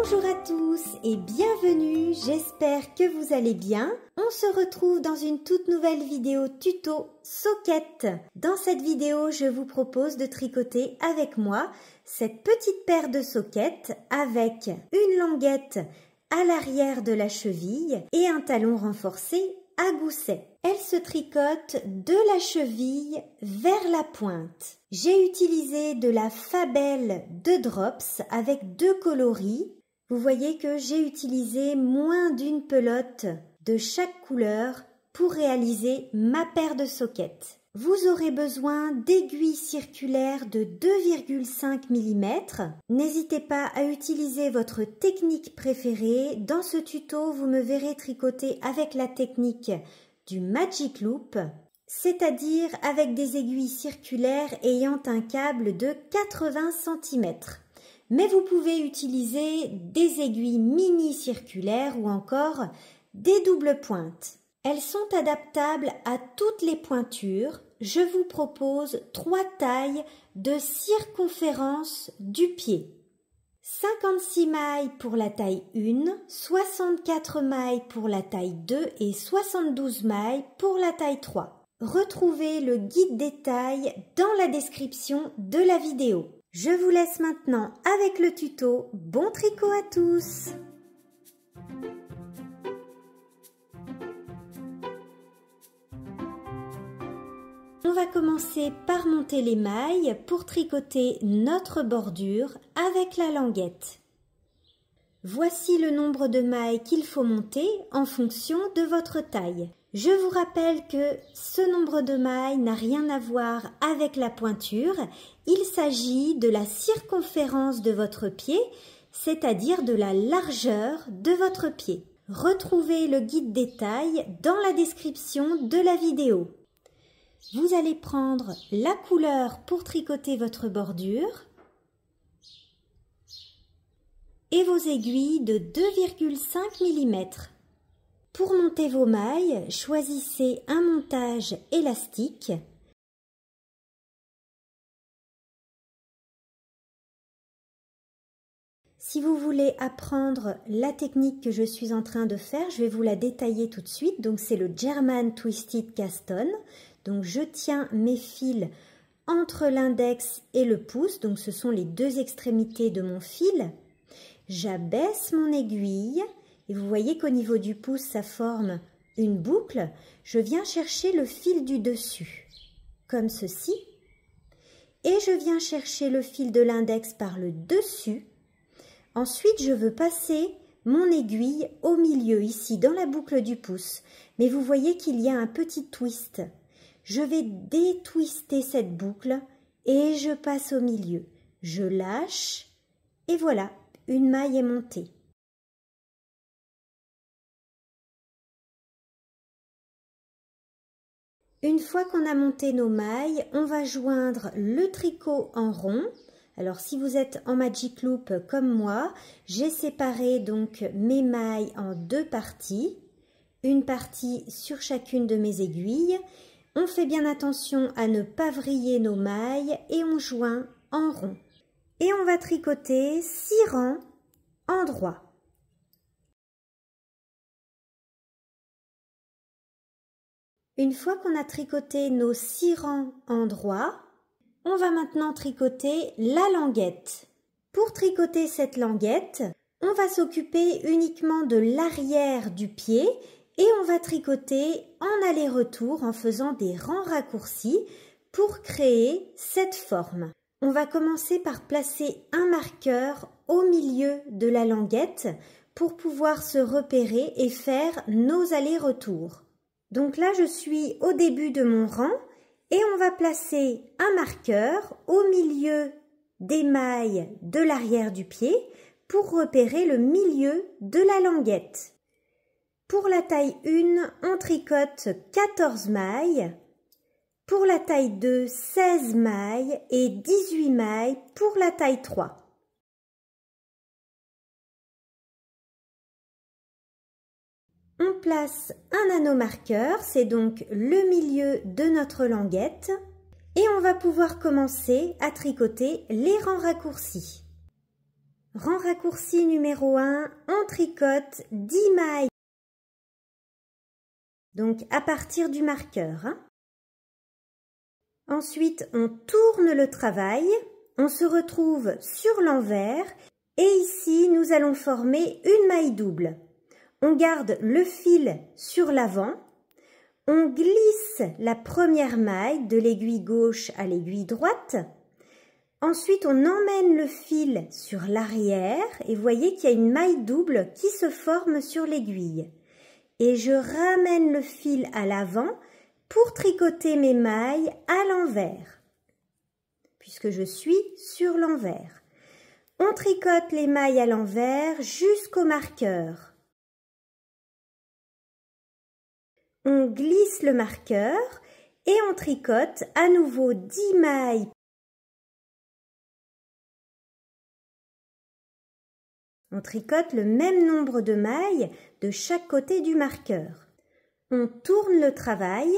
Bonjour à tous et bienvenue, j'espère que vous allez bien. On se retrouve dans une toute nouvelle vidéo tuto soquette. Dans cette vidéo, je vous propose de tricoter avec moi cette petite paire de soquettes avec une languette à l'arrière de la cheville et un talon renforcé à gousset. Elle se tricote de la cheville vers la pointe. J'ai utilisé de la Fabelle de Drops avec 2 coloris. Vous voyez que j'ai utilisé moins d'une pelote de chaque couleur pour réaliser ma paire de soquettes. Vous aurez besoin d'aiguilles circulaires de 2,5 mm. N'hésitez pas à utiliser votre technique préférée. Dans ce tuto, vous me verrez tricoter avec la technique du Magic Loop, c'est-à-dire avec des aiguilles circulaires ayant un câble de 80 cm. Mais vous pouvez utiliser des aiguilles mini circulaires ou encore des doubles pointes. Elles sont adaptables à toutes les pointures. Je vous propose 3 tailles de circonférence du pied. 56 mailles pour la taille 1, 64 mailles pour la taille 2 et 72 mailles pour la taille 3. Retrouvez le guide des tailles dans la description de la vidéo. Je vous laisse maintenant avec le tuto. Bon tricot à tous! On va commencer par monter les mailles pour tricoter notre bordure avec la languette. Voici le nombre de mailles qu'il faut monter en fonction de votre taille. Je vous rappelle que ce nombre de mailles n'a rien à voir avec la pointure. Il s'agit de la circonférence de votre pied, c'est-à-dire de la largeur de votre pied. Retrouvez le guide des tailles dans la description de la vidéo. Vous allez prendre la couleur pour tricoter votre bordure et vos aiguilles de 2,5 mm. Pour monter vos mailles, choisissez un montage élastique. Si vous voulez apprendre la technique que je suis en train de faire, je vais vous la détailler tout de suite. Donc c'est le German Twisted Cast On. Donc je tiens mes fils entre l'index et le pouce. Donc ce sont les 2 extrémités de mon fil. J'abaisse mon aiguille. Et vous voyez qu'au niveau du pouce, ça forme une boucle. Je viens chercher le fil du dessus, comme ceci. Et je viens chercher le fil de l'index par le dessus. Ensuite, je veux passer mon aiguille au milieu, ici, dans la boucle du pouce. Mais vous voyez qu'il y a un petit twist. Je vais détwister cette boucle et je passe au milieu. Je lâche et voilà, une maille est montée. Une fois qu'on a monté nos mailles, on va joindre le tricot en rond. Alors si vous êtes en Magic Loop comme moi, j'ai séparé donc mes mailles en 2 parties. Une partie sur chacune de mes aiguilles. On fait bien attention à ne pas vriller nos mailles et on joint en rond. Et on va tricoter 6 rangs en droit. Une fois qu'on a tricoté nos 6 rangs en droit, on va maintenant tricoter la languette. Pour tricoter cette languette, on va s'occuper uniquement de l'arrière du pied et on va tricoter en aller-retour en faisant des rangs raccourcis pour créer cette forme. On va commencer par placer un marqueur au milieu de la languette pour pouvoir se repérer et faire nos allers-retours. Donc là, je suis au début de mon rang et on va placer un marqueur au milieu des mailles de l'arrière du pied pour repérer le milieu de la languette. Pour la taille 1, on tricote 14 mailles. Pour la taille 2, 16 mailles et 18 mailles pour la taille 3. On place un anneau marqueur, c'est donc le milieu de notre languette. Et on va pouvoir commencer à tricoter les rangs raccourcis. Rang raccourci numéro 1, on tricote 10 mailles. Donc à partir du marqueur. Ensuite, on tourne le travail, on se retrouve sur l'envers et ici, nous allons former une maille double. On garde le fil sur l'avant, on glisse la première maille de l'aiguille gauche à l'aiguille droite. Ensuite, on emmène le fil sur l'arrière et voyez qu'il y a une maille double qui se forme sur l'aiguille. Et je ramène le fil à l'avant pour tricoter mes mailles à l'envers, puisque je suis sur l'envers. On tricote les mailles à l'envers jusqu'au marqueur. On glisse le marqueur et on tricote à nouveau 10 mailles. On tricote le même nombre de mailles de chaque côté du marqueur. On tourne le travail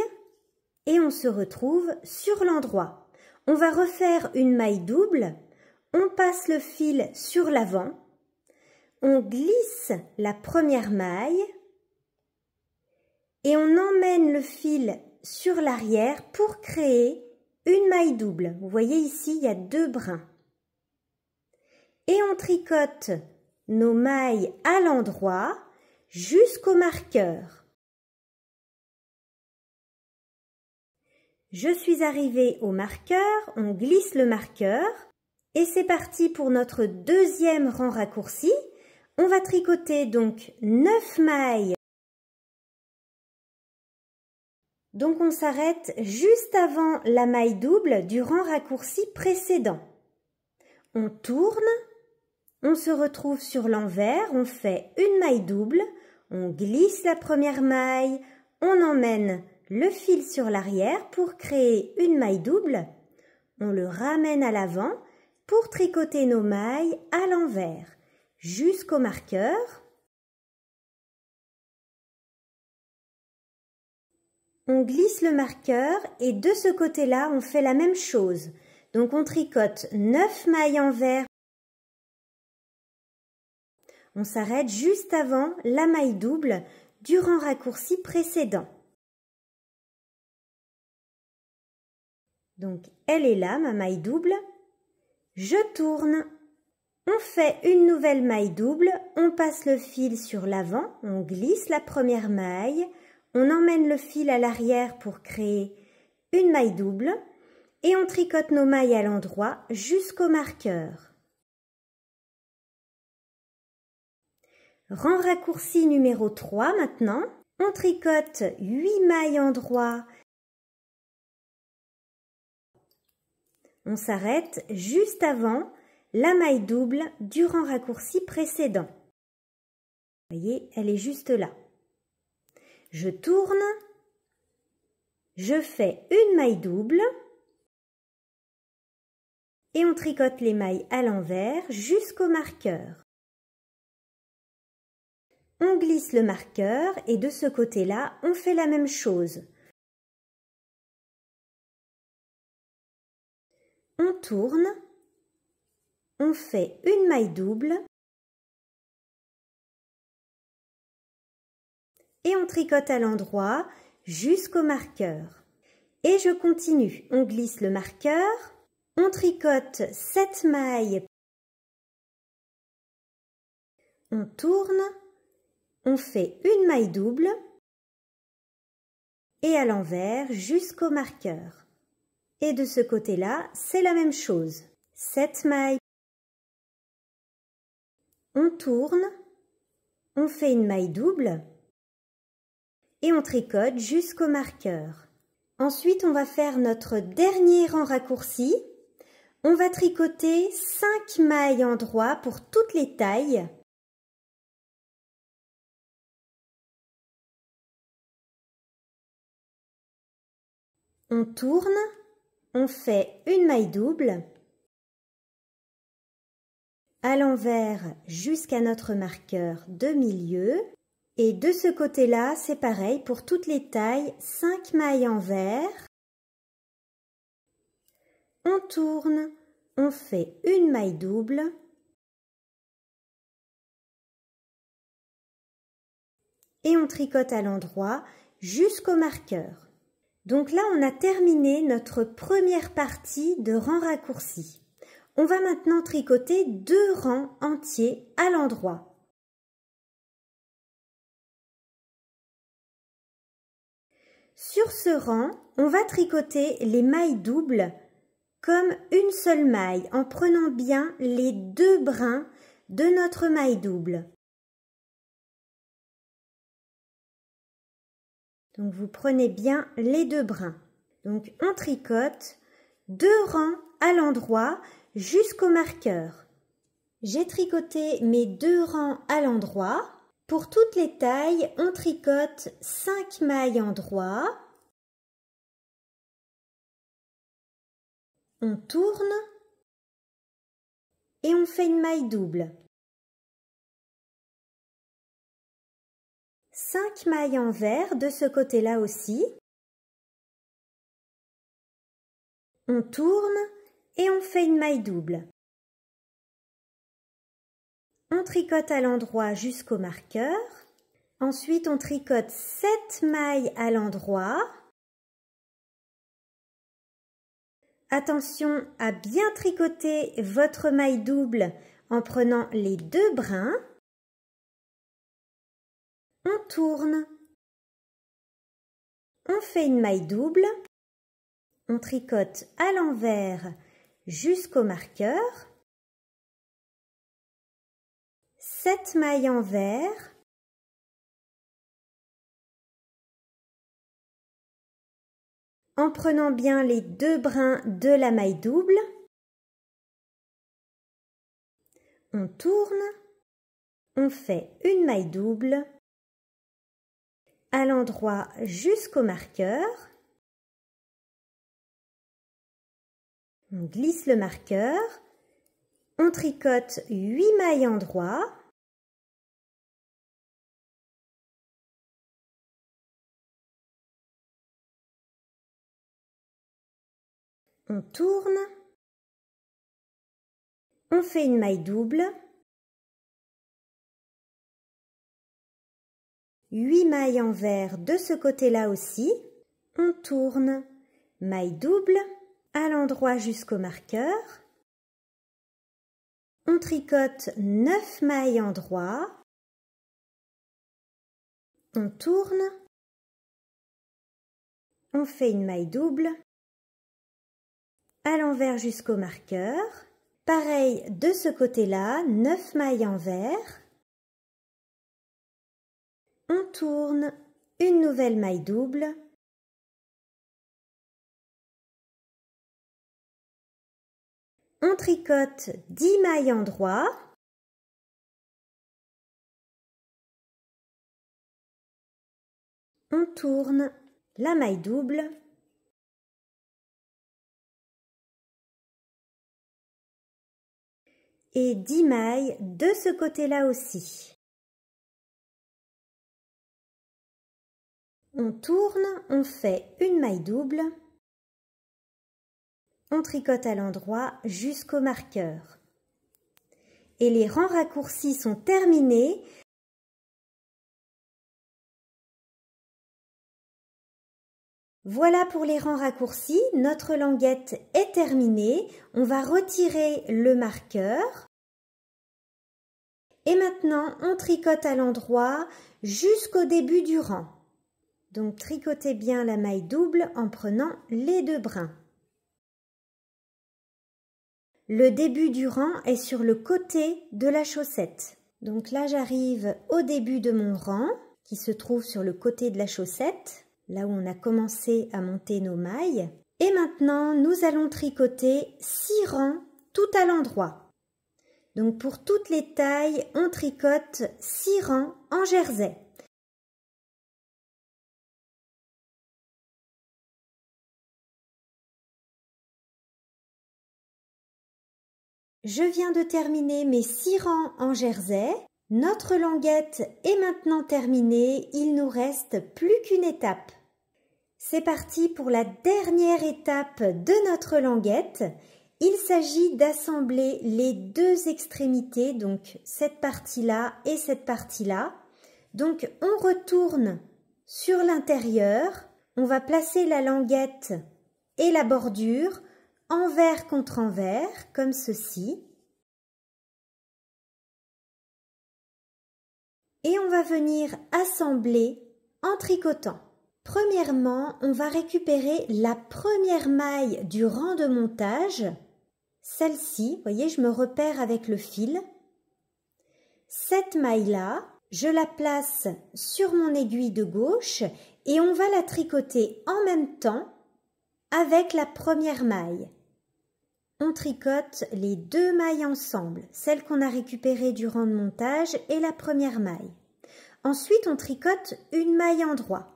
et on se retrouve sur l'endroit. On va refaire une maille double, on passe le fil sur l'avant, on glisse la première maille et on emmène le fil sur l'arrière pour créer une maille double. Vous voyez ici, il y a 2 brins. Et on tricote nos mailles à l'endroit jusqu'au marqueur. Je suis arrivée au marqueur, on glisse le marqueur et c'est parti pour notre deuxième rang raccourci. On va tricoter donc 9 mailles. Donc on s'arrête juste avant la maille double du rang raccourci précédent. On tourne. On se retrouve sur l'envers, on fait une maille double, on glisse la première maille, on emmène le fil sur l'arrière pour créer une maille double, on le ramène à l'avant pour tricoter nos mailles à l'envers jusqu'au marqueur. On glisse le marqueur et de ce côté-là, on fait la même chose. Donc on tricote 9 mailles envers. On s'arrête juste avant la maille double du rang raccourci précédent. Donc elle est là, ma maille double. Je tourne. On fait une nouvelle maille double, on passe le fil sur l'avant, on glisse la première maille, on emmène le fil à l'arrière pour créer une maille double et on tricote nos mailles à l'endroit jusqu'au marqueur. Rang raccourci numéro 3 maintenant. On tricote 8 mailles endroit. On s'arrête juste avant la maille double du rang raccourci précédent. Vous voyez, elle est juste là. Je tourne. Je fais une maille double. Et on tricote les mailles à l'envers jusqu'au marqueur. On glisse le marqueur et de ce côté-là, on fait la même chose. On tourne, on fait une maille double et on tricote à l'endroit jusqu'au marqueur. Et je continue. On glisse le marqueur, on tricote 7 mailles, on tourne, on fait une maille double et à l'envers jusqu'au marqueur. Et de ce côté-là, c'est la même chose. 7 mailles. On tourne, on fait une maille double et on tricote jusqu'au marqueur. Ensuite, on va faire notre dernier rang raccourci. On va tricoter 5 mailles endroit pour toutes les tailles. On tourne, on fait une maille double à l'envers jusqu'à notre marqueur de milieu. Et de ce côté-là, c'est pareil pour toutes les tailles, 5 mailles envers. On tourne, on fait une maille double et on tricote à l'endroit jusqu'au marqueur. Donc là, on a terminé notre première partie de rang raccourci. On va maintenant tricoter 2 rangs entiers à l'endroit. Sur ce rang, on va tricoter les mailles doubles comme une seule maille en prenant bien les 2 brins de notre maille double. Donc vous prenez bien les 2 brins. Donc on tricote 2 rangs à l'endroit jusqu'au marqueur. J'ai tricoté mes 2 rangs à l'endroit. Pour toutes les tailles, on tricote 5 mailles endroit. On tourne et on fait une maille double. 5 mailles envers de ce côté-là aussi. On tourne et on fait une maille double. On tricote à l'endroit jusqu'au marqueur. Ensuite, on tricote 7 mailles à l'endroit. Attention à bien tricoter votre maille double en prenant les 2 brins. On tourne. On fait une maille double. On tricote à l'envers jusqu'au marqueur. 7 mailles envers. En prenant bien les 2 brins de la maille double. On tourne. On fait une maille double à l'endroit jusqu'au marqueur. On glisse le marqueur. On tricote 8 mailles endroit. On tourne. On fait une maille double. 8 mailles envers de ce côté-là aussi. On tourne. Maille double à l'endroit jusqu'au marqueur. On tricote 9 mailles endroit. On tourne. On fait une maille double à l'envers jusqu'au marqueur. Pareil de ce côté-là, 9 mailles envers. On tourne, une nouvelle maille double. On tricote 10 mailles endroit. On tourne la maille double. Et 10 mailles de ce côté-là aussi. On tourne, on fait une maille double. On tricote à l'endroit jusqu'au marqueur. Et les rangs raccourcis sont terminés. Voilà pour les rangs raccourcis, notre languette est terminée. On va retirer le marqueur. Et maintenant, on tricote à l'endroit jusqu'au début du rang. Donc, tricotez bien la maille double en prenant les 2 brins. Le début du rang est sur le côté de la chaussette. Donc là, j'arrive au début de mon rang qui se trouve sur le côté de la chaussette, là où on a commencé à monter nos mailles. Et maintenant, nous allons tricoter 6 rangs tout à l'endroit. Donc pour toutes les tailles, on tricote 6 rangs en jersey. Je viens de terminer mes 6 rangs en jersey. Notre languette est maintenant terminée, il nous reste plus qu'une étape. C'est parti pour la dernière étape de notre languette. Il s'agit d'assembler les 2 extrémités, donc cette partie-là et cette partie-là. Donc on retourne sur l'intérieur, on va placer la languette et la bordure envers contre envers, comme ceci. Et on va venir assembler en tricotant. Premièrement, on va récupérer la première maille du rang de montage. Celle-ci, vous voyez, je me repère avec le fil. Cette maille-là, je la place sur mon aiguille de gauche et on va la tricoter en même temps avec la première maille. On tricote les deux mailles ensemble, celle qu'on a récupérée du rang de montage et la première maille. Ensuite, on tricote une maille endroit.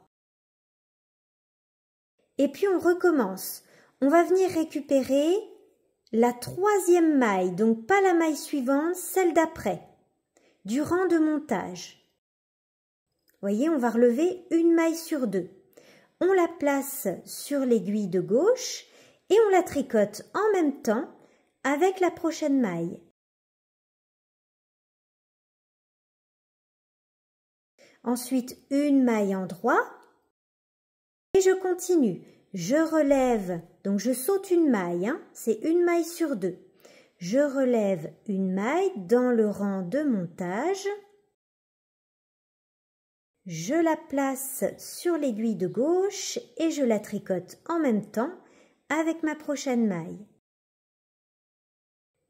Et puis on recommence. On va venir récupérer la troisième maille, donc pas la maille suivante, celle d'après, du rang de montage. Vous voyez, on va relever une maille sur deux. On la place sur l'aiguille de gauche et on la tricote en même temps avec la prochaine maille. Ensuite, une maille endroit et je continue. Je relève, donc je saute une maille, c'est une maille sur deux. Je relève une maille dans le rang de montage. Je la place sur l'aiguille de gauche et je la tricote en même temps avec ma prochaine maille.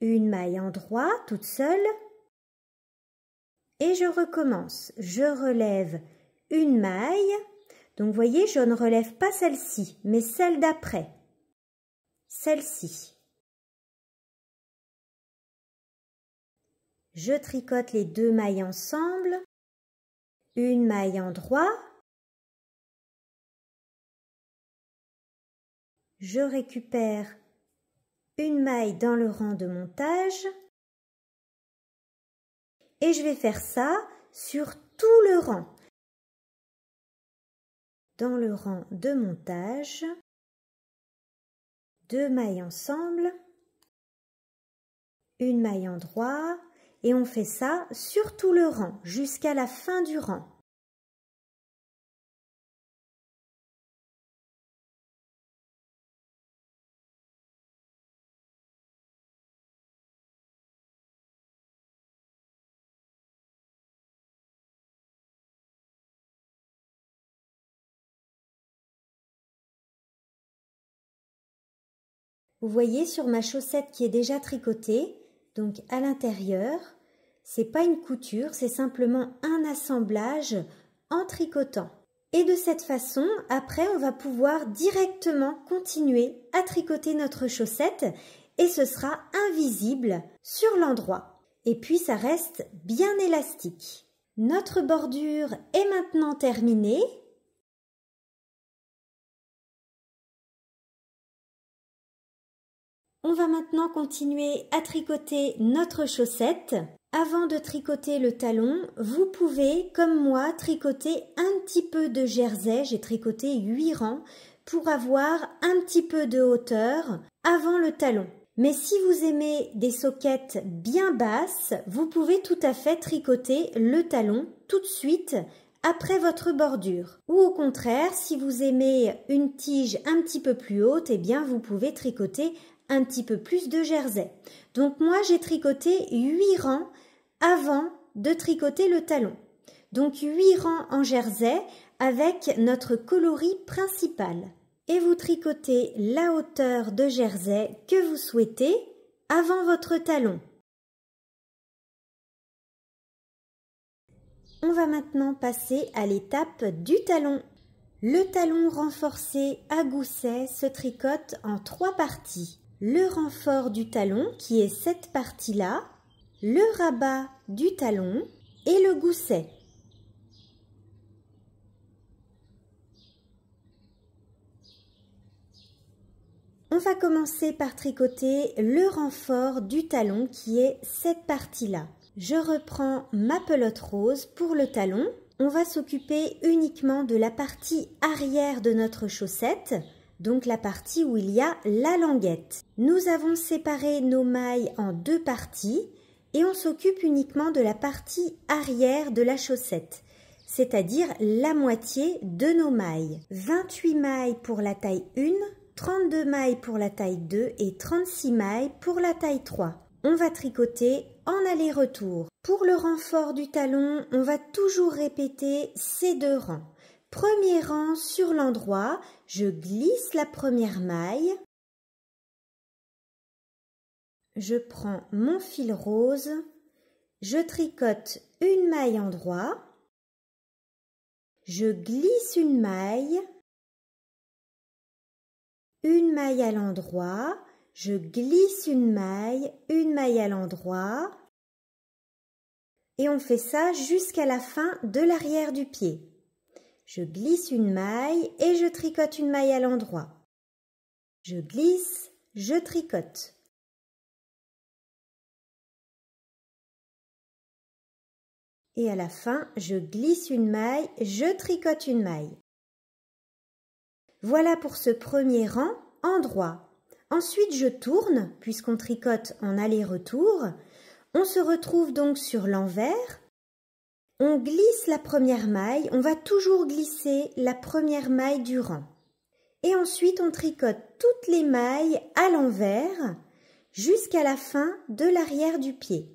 Une maille endroit toute seule. Et je recommence. Je relève une maille. Donc, vous voyez, je ne relève pas celle-ci, mais celle d'après. Celle-ci. Je tricote les deux mailles ensemble. Une maille endroit. Je récupère une maille dans le rang de montage. Et je vais faire ça sur tout le rang. Dans le rang de montage, deux mailles ensemble, une maille endroit, et on fait ça sur tout le rang, jusqu'à la fin du rang. Vous voyez sur ma chaussette qui est déjà tricotée, donc à l'intérieur, c'est pas une couture, c'est simplement un assemblage en tricotant. Et de cette façon, après, on va pouvoir directement continuer à tricoter notre chaussette et ce sera invisible sur l'endroit. Et puis, ça reste bien élastique. Notre bordure est maintenant terminée. On va maintenant continuer à tricoter notre chaussette. Avant de tricoter le talon, vous pouvez, comme moi, tricoter un petit peu de jersey. J'ai tricoté 8 rangs pour avoir un petit peu de hauteur avant le talon. Mais si vous aimez des soquettes bien basses, vous pouvez tout à fait tricoter le talon tout de suite après votre bordure. Ou au contraire, si vous aimez une tige un petit peu plus haute, eh bien vous pouvez tricoter un petit peu plus de jersey. Donc moi j'ai tricoté 8 rangs avant de tricoter le talon. Donc 8 rangs en jersey avec notre coloris principal. Et vous tricotez la hauteur de jersey que vous souhaitez avant votre talon. On va maintenant passer à l'étape du talon. Le talon renforcé à gousset se tricote en 3 parties. Le renfort du talon qui est cette partie-là, le rabat du talon et le gousset. On va commencer par tricoter le renfort du talon qui est cette partie-là. Je reprends ma pelote rose pour le talon. On va s'occuper uniquement de la partie arrière de notre chaussette, donc la partie où il y a la languette. Nous avons séparé nos mailles en 2 parties et on s'occupe uniquement de la partie arrière de la chaussette. c'est-à-dire la moitié de nos mailles. 28 mailles pour la taille 1, 32 mailles pour la taille 2 et 36 mailles pour la taille 3. On va tricoter en aller-retour. Pour le renfort du talon, on va toujours répéter ces 2 rangs. Premier rang sur l'endroit, je glisse la première maille. Je prends mon fil rose, je tricote une maille endroit, je glisse une maille à l'endroit, je glisse une maille à l'endroit et on fait ça jusqu'à la fin de l'arrière du pied. Je glisse une maille et je tricote une maille à l'endroit. Je glisse, je tricote. Et à la fin, je glisse une maille, je tricote une maille. Voilà pour ce premier rang endroit. Ensuite, je tourne, puisqu'on tricote en aller-retour. On se retrouve donc sur l'envers. On glisse la première maille, on va toujours glisser la première maille du rang. Et ensuite, on tricote toutes les mailles à l'envers jusqu'à la fin de l'arrière du pied.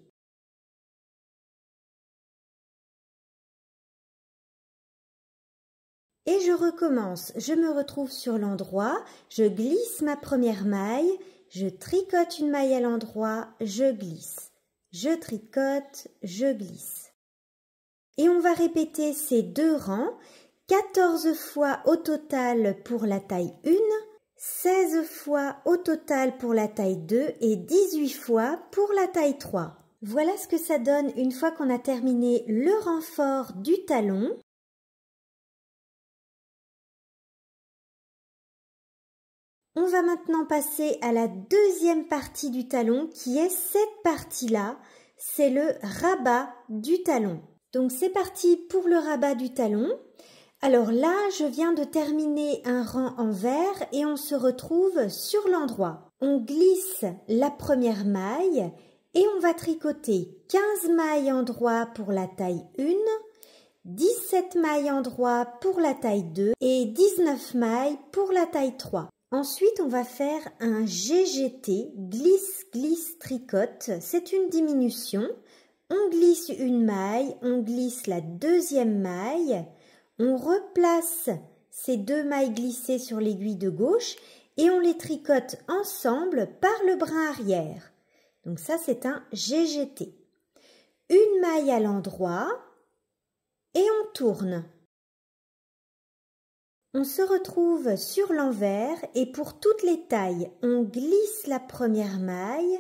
Et je recommence, je me retrouve sur l'endroit, je glisse ma première maille, je tricote une maille à l'endroit, je glisse, je tricote, je glisse. Et on va répéter ces 2 rangs, 14 fois au total pour la taille 1, 16 fois au total pour la taille 2 et 18 fois pour la taille 3. Voilà ce que ça donne une fois qu'on a terminé le renfort du talon. On va maintenant passer à la deuxième partie du talon qui est cette partie-là, c'est le rabat du talon. Donc c'est parti pour le rabat du talon. Alors là, je viens de terminer un rang en vert et on se retrouve sur l'endroit. On glisse la première maille et on va tricoter 15 mailles endroit pour la taille 1, 17 mailles endroit pour la taille 2 et 19 mailles pour la taille 3. Ensuite, on va faire un GGT, glisse, glisse, tricote. C'est une diminution. On glisse une maille, on glisse la deuxième maille, on replace ces 2 mailles glissées sur l'aiguille de gauche et on les tricote ensemble par le brin arrière. Donc ça, c'est un GGT. Une maille à l'endroit et on tourne. On se retrouve sur l'envers et pour toutes les tailles, on glisse la première maille,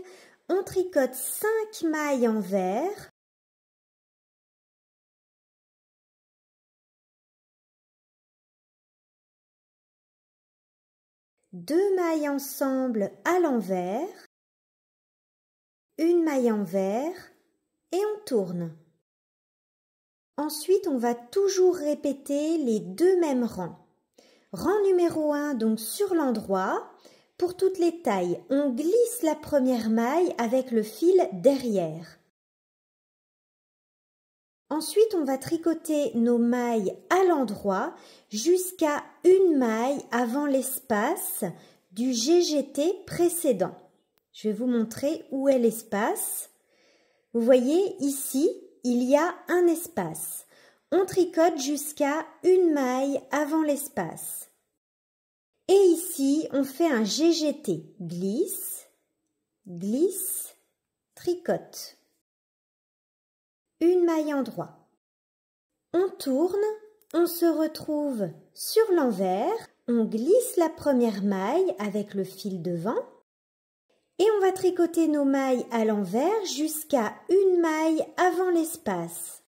on tricote 5 mailles en vert, deux mailles ensemble à l'envers, une maille en vert et on tourne. Ensuite, on va toujours répéter les 2 mêmes rangs. Rang numéro 1, donc sur l'endroit. Pour toutes les tailles, on glisse la première maille avec le fil derrière. Ensuite, on va tricoter nos mailles à l'endroit jusqu'à une maille avant l'espace du GGT précédent. Je vais vous montrer où est l'espace. Vous voyez ici, il y a un espace. On tricote jusqu'à une maille avant l'espace. Et ici, on fait un GGT. Glisse, glisse, tricote. Une maille endroit. On tourne, on se retrouve sur l'envers. On glisse la première maille avec le fil devant. Et on va tricoter nos mailles à l'envers jusqu'à une maille avant l'espace.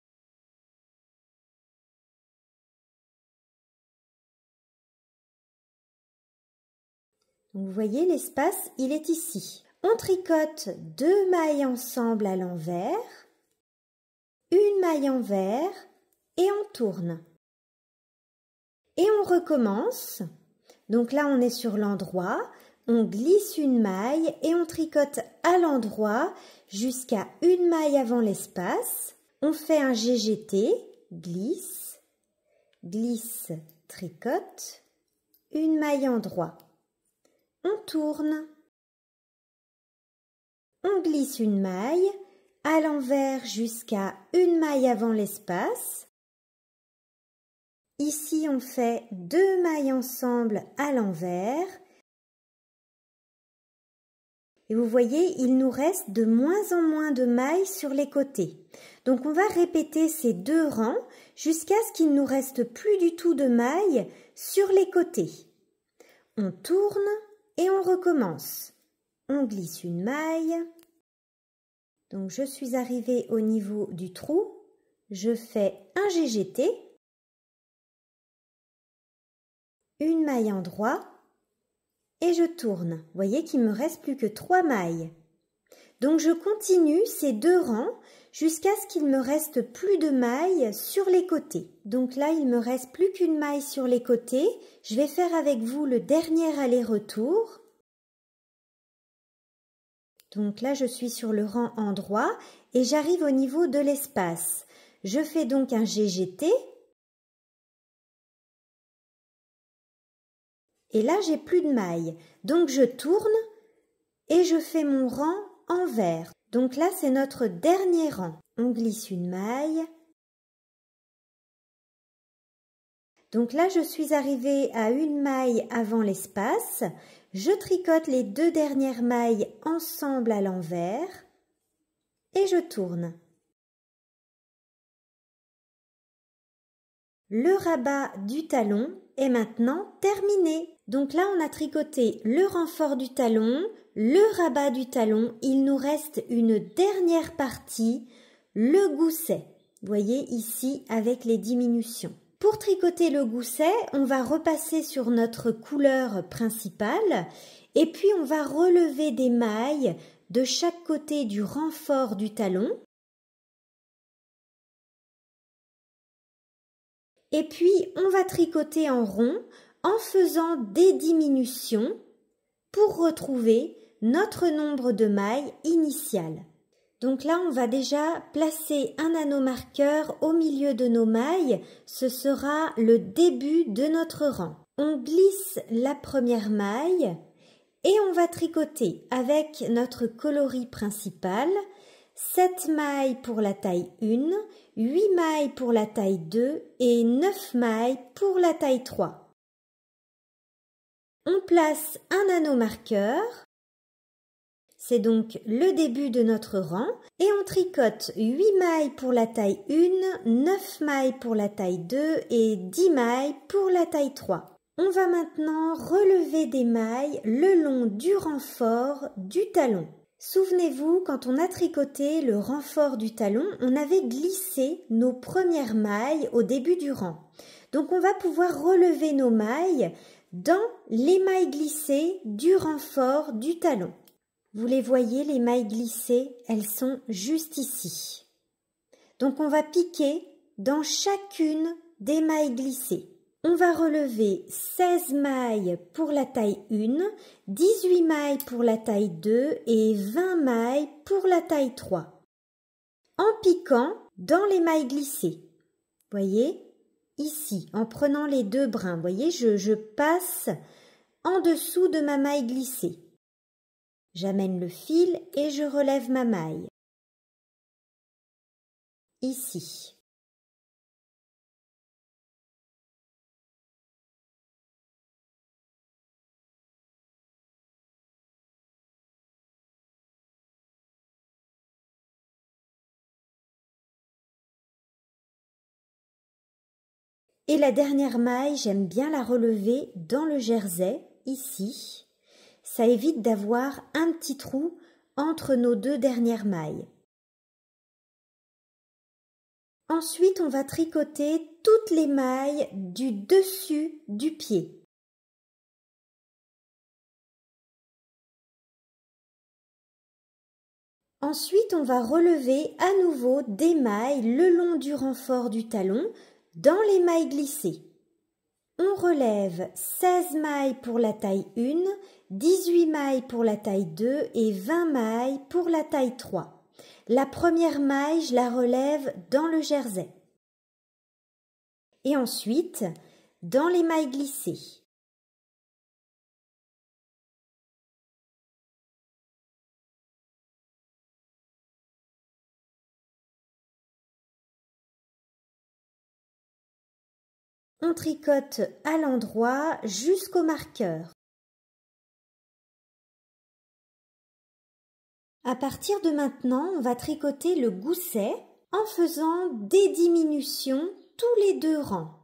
Vous voyez, l'espace, il est ici. On tricote 2 mailles ensemble à l'envers, une maille en vert et on tourne. Et on recommence. Donc là, on est sur l'endroit. On glisse une maille et on tricote à l'endroit jusqu'à une maille avant l'espace. On fait un GGT, glisse, glisse, tricote, une maille endroit. On tourne. On glisse une maille à l'envers jusqu'à une maille avant l'espace. Ici, on fait 2 mailles ensemble à l'envers. Et vous voyez, il nous reste de moins en moins de mailles sur les côtés. Donc, on va répéter ces 2 rangs jusqu'à ce qu'il ne nous reste plus du tout de mailles sur les côtés. On tourne et on recommence. On glisse une maille. Donc, je suis arrivée au niveau du trou. Je fais un GGT. Une maille endroit. Et je tourne. Vous voyez qu'il me reste plus que 3 mailles. Donc je continue ces 2 rangs jusqu'à ce qu'il me reste plus de mailles sur les côtés. Donc là, il me reste plus qu'une maille sur les côtés. Je vais faire avec vous le dernier aller-retour. Donc là, je suis sur le rang endroit et j'arrive au niveau de l'espace. Je fais donc un GGT. Et là, j'ai plus de mailles. Donc, je tourne et je fais mon rang envers. Donc là, c'est notre dernier rang. On glisse une maille. Donc là, je suis arrivée à une maille avant l'espace. Je tricote les 2 dernières mailles ensemble à l'envers et je tourne. Le rabat du talon est maintenant terminé. Donc là, on a tricoté le renfort du talon, le rabat du talon. Il nous reste une dernière partie, le gousset. Vous voyez ici avec les diminutions. Pour tricoter le gousset, on va repasser sur notre couleur principale et puis on va relever des mailles de chaque côté du renfort du talon. Et puis, on va tricoter en rond en faisant des diminutions pour retrouver notre nombre de mailles initial. Donc là, on va déjà placer un anneau marqueur au milieu de nos mailles. Ce sera le début de notre rang. On glisse la première maille et on va tricoter avec notre coloris principal 7 mailles pour la taille 1, 8 mailles pour la taille 2 et 9 mailles pour la taille 3. On place un anneau marqueur, c'est donc le début de notre rang, et on tricote 8 mailles pour la taille 1, 9 mailles pour la taille 2 et 10 mailles pour la taille 3. On va maintenant relever des mailles le long du renfort du talon. Souvenez-vous, quand on a tricoté le renfort du talon, on avait glissé nos premières mailles au début du rang. Donc on va pouvoir relever nos mailles dans les mailles glissées du renfort du talon. Vous les voyez, les mailles glissées, elles sont juste ici. Donc on va piquer dans chacune des mailles glissées. On va relever 16 mailles pour la taille 1, 18 mailles pour la taille 2 et 20 mailles pour la taille 3. En piquant dans les mailles glissées. Voyez, ici, en prenant les 2 brins, voyez, je passe en dessous de ma maille glissée. J'amène le fil et je relève ma maille. Ici. Et la dernière maille, j'aime bien la relever dans le jersey, ici. Ça évite d'avoir un petit trou entre nos 2 dernières mailles. Ensuite, on va tricoter toutes les mailles du dessus du pied. Ensuite, on va relever à nouveau des mailles le long du renfort du talon dans les mailles glissées. On relève 16 mailles pour la taille 1, 18 mailles pour la taille 2 et 20 mailles pour la taille 3. La première maille, je la relève dans le jersey. et ensuite dans les mailles glissées. On tricote à l'endroit jusqu'au marqueur. À partir de maintenant, on va tricoter le gousset en faisant des diminutions tous les 2 rangs.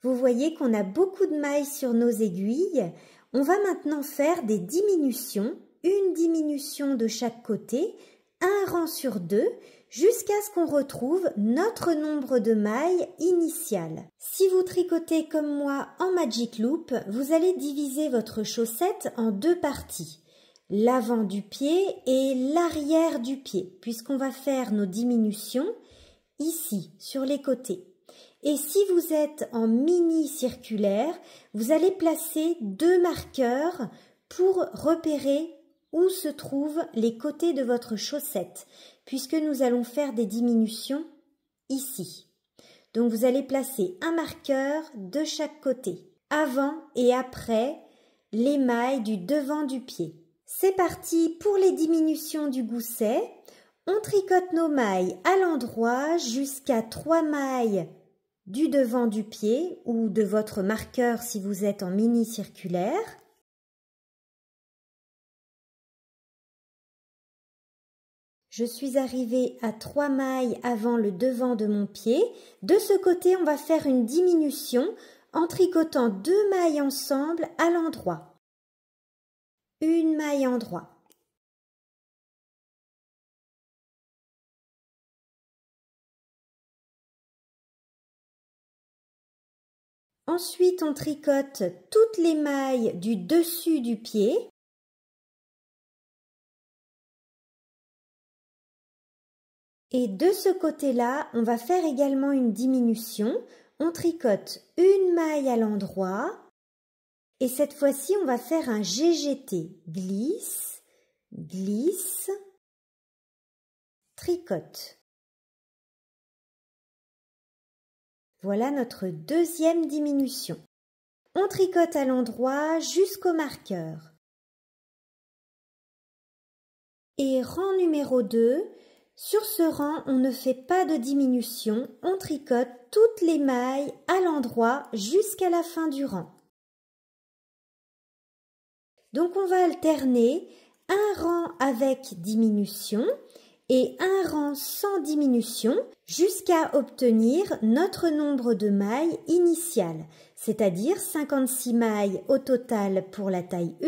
Vous voyez qu'on a beaucoup de mailles sur nos aiguilles. On va maintenant faire des diminutions, une diminution de chaque côté, un rang sur 2, jusqu'à ce qu'on retrouve notre nombre de mailles initial. Si vous tricotez comme moi en Magic Loop, vous allez diviser votre chaussette en 2 parties, l'avant du pied et l'arrière du pied, puisqu'on va faire nos diminutions ici, sur les côtés. Et si vous êtes en mini circulaire, vous allez placer 2 marqueurs pour repérer où se trouvent les côtés de votre chaussette, puisque nous allons faire des diminutions ici. Donc vous allez placer un marqueur de chaque côté, avant et après les mailles du devant du pied. C'est parti pour les diminutions du gousset. On tricote nos mailles à l'endroit jusqu'à 3 mailles du devant du pied ou de votre marqueur si vous êtes en mini circulaire. Je suis arrivée à 3 mailles avant le devant de mon pied. De ce côté, on va faire une diminution en tricotant 2 mailles ensemble à l'endroit. Une maille endroit. Ensuite, on tricote toutes les mailles du dessus du pied. Et de ce côté-là, on va faire également une diminution. On tricote une maille à l'endroit. Et cette fois-ci, on va faire un GGT. Glisse, glisse, tricote. Voilà notre deuxième diminution. On tricote à l'endroit jusqu'au marqueur. Et rang numéro 2, sur ce rang, on ne fait pas de diminution, on tricote toutes les mailles à l'endroit jusqu'à la fin du rang. Donc on va alterner un rang avec diminution et un rang sans diminution jusqu'à obtenir notre nombre de mailles initial, c'est-à-dire 56 mailles au total pour la taille 1,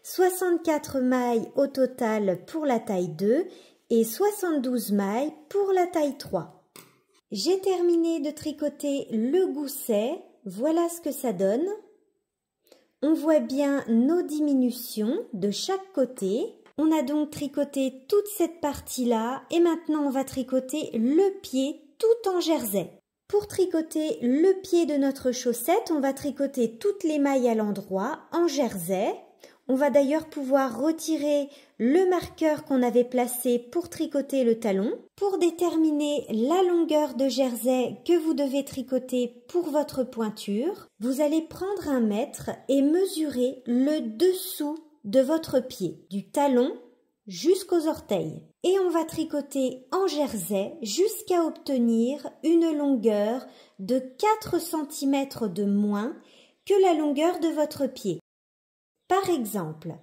64 mailles au total pour la taille 2 et 72 mailles pour la taille 3. J'ai terminé de tricoter le gousset, voilà ce que ça donne. On voit bien nos diminutions de chaque côté. On a donc tricoté toute cette partie-là et maintenant on va tricoter le pied tout en jersey. Pour tricoter le pied de notre chaussette, on va tricoter toutes les mailles à l'endroit en jersey. On va d'ailleurs pouvoir retirer le marqueur qu'on avait placé pour tricoter le talon. Pour déterminer la longueur de jersey que vous devez tricoter pour votre pointure, vous allez prendre un mètre et mesurer le dessous de votre pied, du talon jusqu'aux orteils. Et on va tricoter en jersey jusqu'à obtenir une longueur de 4 cm de moins que la longueur de votre pied. Par exemple,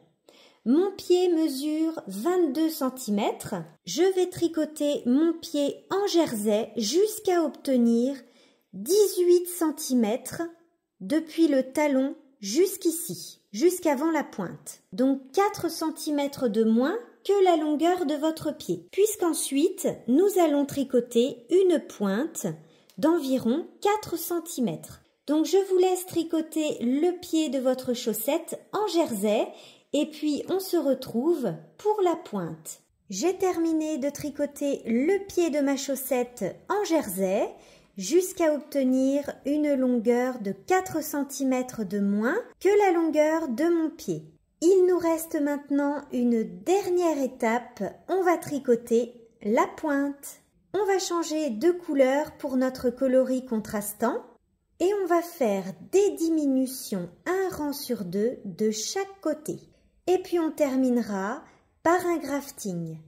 mon pied mesure 22 cm. Je vais tricoter mon pied en jersey jusqu'à obtenir 18 cm depuis le talon jusqu'ici, jusqu'avant la pointe. Donc 4 cm de moins que la longueur de votre pied. Puisqu'ensuite, nous allons tricoter une pointe d'environ 4 cm. Donc je vous laisse tricoter le pied de votre chaussette en jersey et puis on se retrouve pour la pointe. J'ai terminé de tricoter le pied de ma chaussette en jersey jusqu'à obtenir une longueur de 4 cm de moins que la longueur de mon pied. Il nous reste maintenant une dernière étape, on va tricoter la pointe. On va changer de couleur pour notre coloris contrastant. Et on va faire des diminutions un rang sur deux de chaque côté. Et puis on terminera par un grafting.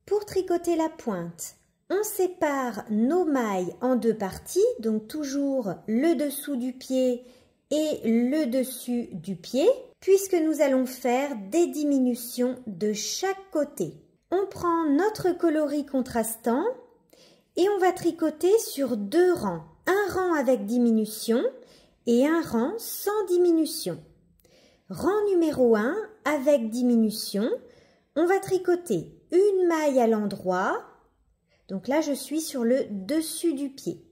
Pour tricoter la pointe, on sépare nos mailles en deux parties, donc toujours le dessous du pied et le dessus du pied, puisque nous allons faire des diminutions de chaque côté. On prend notre coloris contrastant et on va tricoter sur deux rangs. Un rang avec diminution et un rang sans diminution. Rang numéro 1 avec diminution, on va tricoter une maille à l'endroit. Donc là, je suis sur le dessus du pied.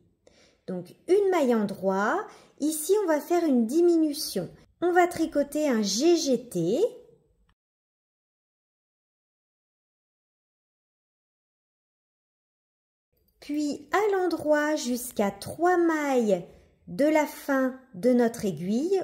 Donc une maille endroit. Ici, on va faire une diminution. On va tricoter un GGT. Puis à l'endroit jusqu'à 3 mailles de la fin de notre aiguille.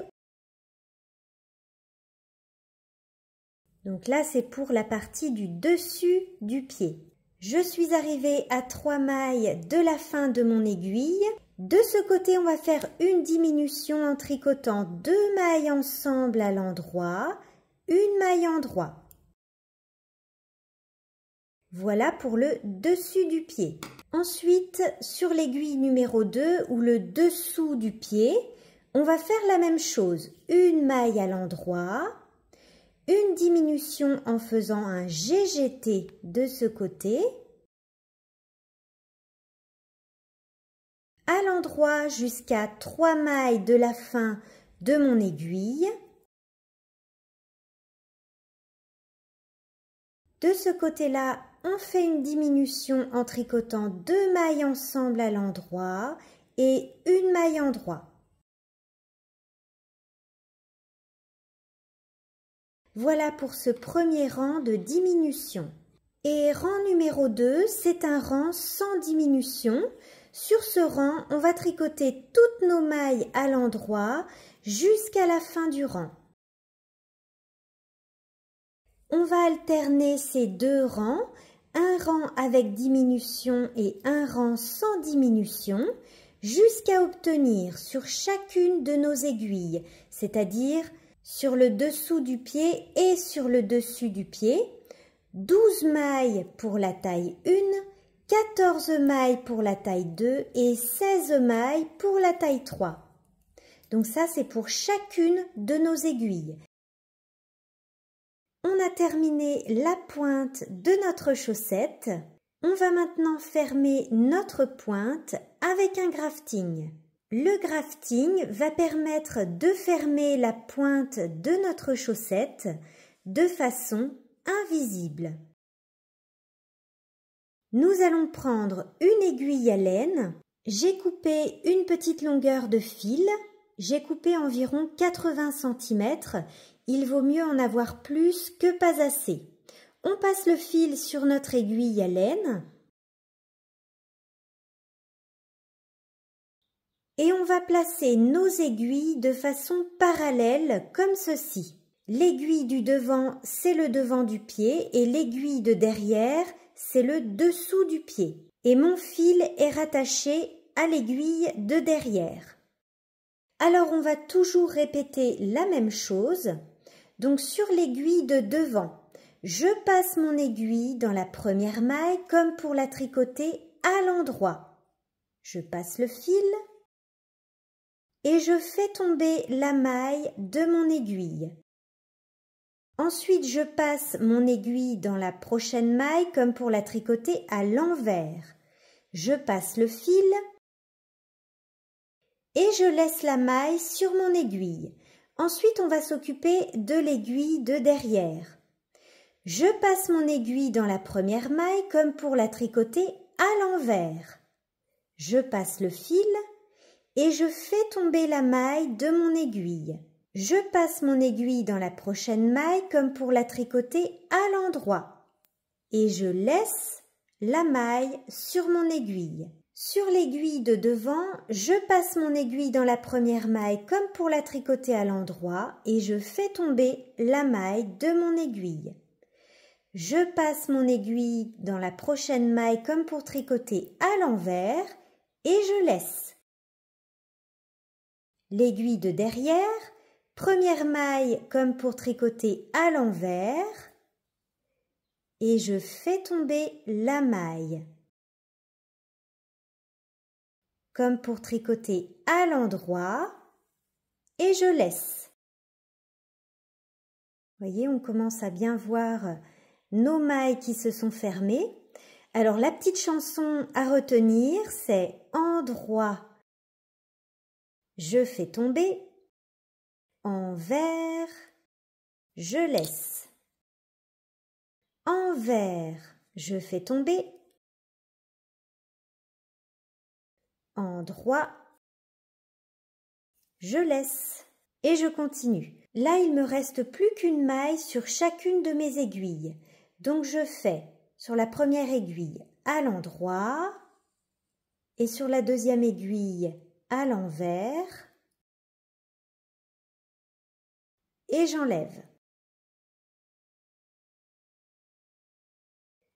Donc là, c'est pour la partie du dessus du pied. Je suis arrivée à 3 mailles de la fin de mon aiguille. De ce côté, on va faire une diminution en tricotant 2 mailles ensemble à l'endroit, une maille endroit. Voilà pour le dessus du pied. Ensuite, sur l'aiguille numéro 2 ou le dessous du pied, on va faire la même chose. Une maille à l'endroit, une diminution en faisant un GGT de ce côté. À l'endroit jusqu'à 3 mailles de la fin de mon aiguille. De ce côté-là, on fait une diminution en tricotant 2 mailles ensemble à l'endroit et une maille endroit. Voilà pour ce premier rang de diminution. Et rang numéro 2, c'est un rang sans diminution. Sur ce rang, on va tricoter toutes nos mailles à l'endroit jusqu'à la fin du rang. On va alterner ces deux rangs, un rang avec diminution et un rang sans diminution, jusqu'à obtenir sur chacune de nos aiguilles, c'est-à-dire sur le dessous du pied et sur le dessus du pied, 12 mailles pour la taille 1, 14 mailles pour la taille 2 et 16 mailles pour la taille 3. Donc ça, c'est pour chacune de nos aiguilles. On a terminé la pointe de notre chaussette. On va maintenant fermer notre pointe avec un grafting. Le grafting va permettre de fermer la pointe de notre chaussette de façon invisible. Nous allons prendre une aiguille à laine. J'ai coupé une petite longueur de fil. J'ai coupé environ 80 cm. Il vaut mieux en avoir plus que pas assez. On passe le fil sur notre aiguille à laine. Et on va placer nos aiguilles de façon parallèle comme ceci. L'aiguille du devant, c'est le devant du pied et l'aiguille de derrière, c'est le dessous du pied. Et mon fil est rattaché à l'aiguille de derrière. Alors on va toujours répéter la même chose. Donc sur l'aiguille de devant, je passe mon aiguille dans la première maille comme pour la tricoter à l'endroit. Je passe le fil et je fais tomber la maille de mon aiguille. Ensuite, je passe mon aiguille dans la prochaine maille comme pour la tricoter à l'envers. Je passe le fil et je laisse la maille sur mon aiguille. Ensuite, on va s'occuper de l'aiguille de derrière. Je passe mon aiguille dans la première maille comme pour la tricoter à l'envers. Je passe le fil et je fais tomber la maille de mon aiguille. Je passe mon aiguille dans la prochaine maille comme pour la tricoter à l'endroit. Et je laisse la maille sur mon aiguille. Sur l'aiguille de devant, je passe mon aiguille dans la première maille comme pour la tricoter à l'endroit et je fais tomber la maille de mon aiguille. Je passe mon aiguille dans la prochaine maille comme pour tricoter à l'envers et je laisse. L'aiguille de derrière, première maille comme pour tricoter à l'envers et je fais tomber la maille. Comme pour tricoter à l'endroit et je laisse. Vous voyez, on commence à bien voir nos mailles qui se sont fermées. Alors la petite chanson à retenir, c'est endroit, je fais tomber, envers, je laisse. Envers, je fais tomber, endroit, je laisse. Et je continue. Là, il me reste plus qu'une maille sur chacune de mes aiguilles. Donc je fais sur la première aiguille à l'endroit et sur la deuxième aiguille à l'envers et j'enlève.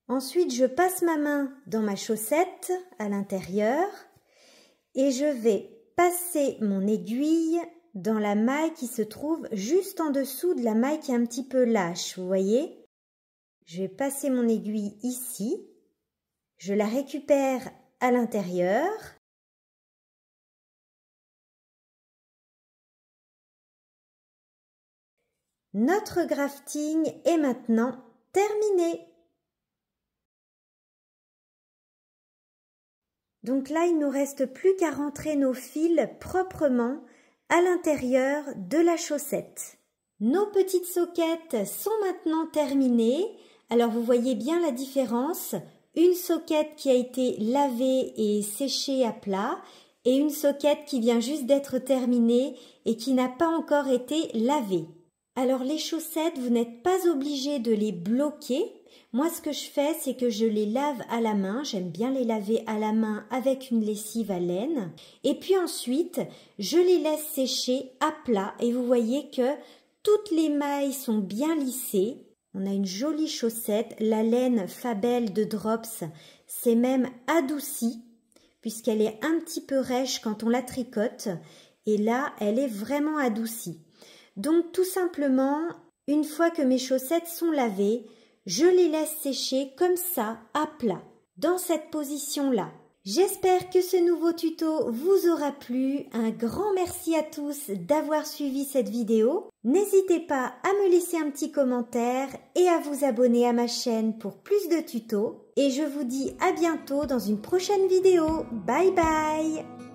Ensuite, je passe ma main dans ma chaussette à l'intérieur et je vais passer mon aiguille dans la maille qui se trouve juste en dessous de la maille qui est un petit peu lâche, vous voyez? Je vais passer mon aiguille ici, je la récupère à l'intérieur. Notre grafting est maintenant terminé. Donc là, il ne nous reste plus qu'à rentrer nos fils proprement à l'intérieur de la chaussette. Nos petites soquettes sont maintenant terminées. Alors vous voyez bien la différence. Une soquette qui a été lavée et séchée à plat et une soquette qui vient juste d'être terminée et qui n'a pas encore été lavée. Alors les chaussettes, vous n'êtes pas obligé de les bloquer. Moi, ce que je fais, c'est que je les lave à la main. J'aime bien les laver à la main avec une lessive à laine. Et puis ensuite, je les laisse sécher à plat. Et vous voyez que toutes les mailles sont bien lissées. On a une jolie chaussette. La laine Fabel de Drops, c'est même adouci, puisqu'elle est un petit peu rêche quand on la tricote. Et là, elle est vraiment adoucie. Donc, tout simplement, une fois que mes chaussettes sont lavées, je les laisse sécher comme ça, à plat, dans cette position-là. J'espère que ce nouveau tuto vous aura plu. Un grand merci à tous d'avoir suivi cette vidéo. N'hésitez pas à me laisser un petit commentaire et à vous abonner à ma chaîne pour plus de tutos. Et je vous dis à bientôt dans une prochaine vidéo. Bye bye!